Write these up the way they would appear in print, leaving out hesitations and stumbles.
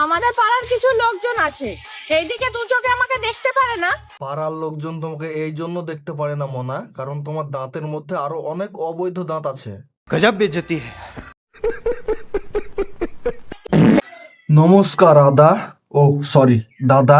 আমাদের পাড়ার কিছু লোকজন আছে, এইদিকে দু চোখে আমাকে দেখতে পারে না। পাড়ার লোকজন তোমাকে এই জন্য দেখতে পারে না মনা, কারণ তোমার দাঁতের মধ্যে আরো অনেক অবৈধ দাঁত আছে। गजब बेइज्जती है। নমস্কার আদা, ও সরি দাদা।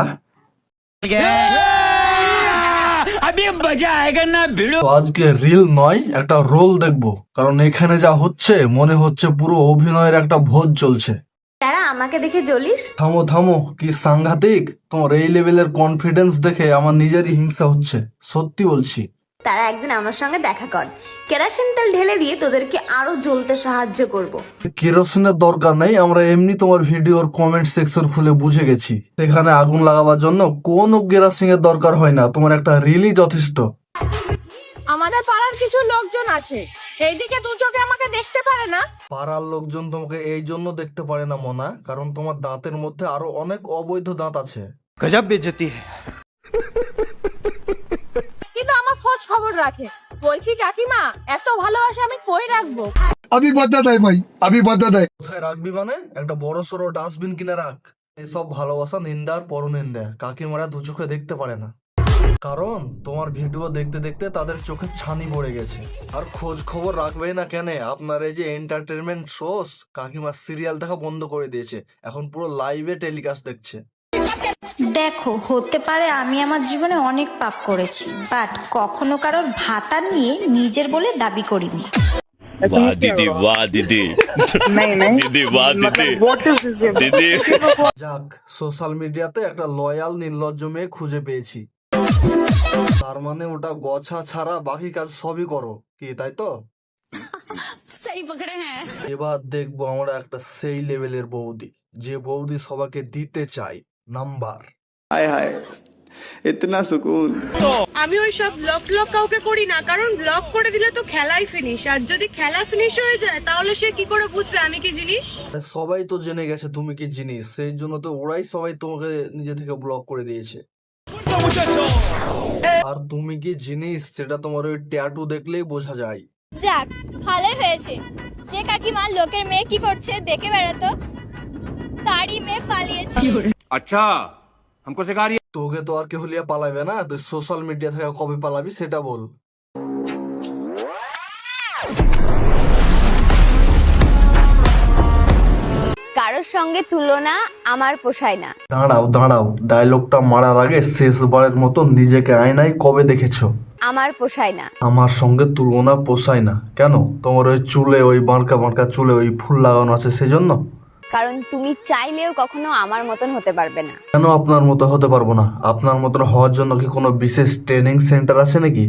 তো আজকে রিল নয়, একটা রোল দেখবো, কারণ এখানে যা হচ্ছে মনে হচ্ছে পুরো অভিনয়ের একটা ভোজ চলছে। তারা আমাকে দেখে জ্বলিস? থামো থামো, কি সাংঘাতিক! তোমার এই লেভেলের কনফিডেন্স দেখে আমার নিজেরই হিংসা হচ্ছে, সত্যি বলছি। তারা একদিন আমার সঙ্গে দেখা কর, কেরোসিন তেল ঢেলে দিয়ে তোদেরকে আরো জ্বলতে সাহায্য করব। কেরোসিনের দরকার নেই, আমরা এমনি তোমার ভিডিওর কমেন্ট সেকশন খুলে বুঝে গেছি। সেখানে আগুন লাগাবার জন্য কোনো কেরোসিনের দরকার হয় না, তোমার একটা রিলই যথেষ্ট। আমাদের পাড়ার কিছু লোকজন আছে, এইদিকে দু চোখে আমাকে দেখতে পারে না। পাড়ার লোকজন তোমাকে এই জন্য দেখতে পারে না মনা, কারণ তোমার দাঁতের মধ্যে আরো অনেক অবৈধ দাঁত আছে। गजब बेइज्जती है। কিন্তু আমার খোঁজ খবর রাখে। বলছি কাকিমা, এত ভালোবাসা আমি কই রাখবো? अभी बदत है भाई, अभी बदत है। কোথায় রাখবি মানে? একটা বড় সড়ো ডাস্টবিন কিনে রাখ। এসব ভালোবাসা নিন্দা আর পরনিন্দা কাকিমারা দু চোখে দেখতে পারে না, কারণ তোমার ভিডিও দেখতে দেখতে তাদের চোখে ছানি পড়ে গেছে। আর খোঁজ খবর রাখবেই না কেন? আপনার এই যে এন্টারটেনমেন্ট শোস, কাকিমা সিরিয়াল দেখা বন্ধ করে দিয়েছে, এখন পুরো লাইভে টেলিকাস্ট দেখছে। দেখো, হতে পারে আমি আমার জীবনে অনেক পাপ করেছি, বাট কখনো কারোর ভাতা নিয়ে নিজের বলে দাবি করিনি। वाह दीदी, वाह दीदी, दीदी वाह दीदी, दीदी। যাক, সোশ্যাল মিডিয়াতে একটা লয়াল নির্লজ্জ মেয়ে খুঁজে পেয়েছি। তার মানে ওটা গছা ছাড়া বাকি কাজ সবই করো কি, তাই তো? এবার দেখবো আমরা একটা সেই লেভেলের বৌদি, যে বৌদি সবাইকে দিতে চাই নাম্বার। हाय हाय, इतना सुकून। আমি ওই সব ব্লক কাউকে করি না, কারণ ব্লক করে দিলে তো খেলাই ফিনিশ, আর যদি খেলা ফিনিশ হয়ে যায় তাহলে সে কি করে বুঝবে আমি কি জিনিস? সবাই তো জেনে গেছে তুমি কি জিনিস, সেই জন্য তো ওরাই সবাই তোমাকে নিজে থেকে ব্লক করে দিয়েছে। আর তুমি কি জিনিস সেটা তোমার ওই ট্যাটু দেখলেই বোঝা যায়। যাক, ভালোই হয়েছে যে কাকিমা লোকের মেয়ে কি করছে দেখে বেড়াতো, তারই মেয়ে পালিয়েছে। अच्छा, हमको सिखा रही है। তোকে তো আর কেউ লিয়া পালাবে না, তুই সোশ্যাল মিডিয়া থেকে কবে পালাবি সেটা বল। কারোর সঙ্গে তুলনা আমার পোষায় না। দাঁড়াও দাঁড়াও, ডায়লগটা মারার আগে শেষবারের মতো নিজেকে আয়নায় কবে দেখেছো? আমার পোষায় না। আমার সঙ্গে তুলনা পোষায় না কেন? তোমার ওই চুলে, ওই বাঁকা বাঁকা চুলে ওই ফুল লাগানো আছে সেজন্য? কারণ তুমি চাইলেও কখনো আমার মতন হতে পারবে না। কেন আপনার মতো হতে পারবো না? আপনার মতন হওয়ার জন্য কি কোনো বিশেষ ট্রেনিং সেন্টার আছে নাকি?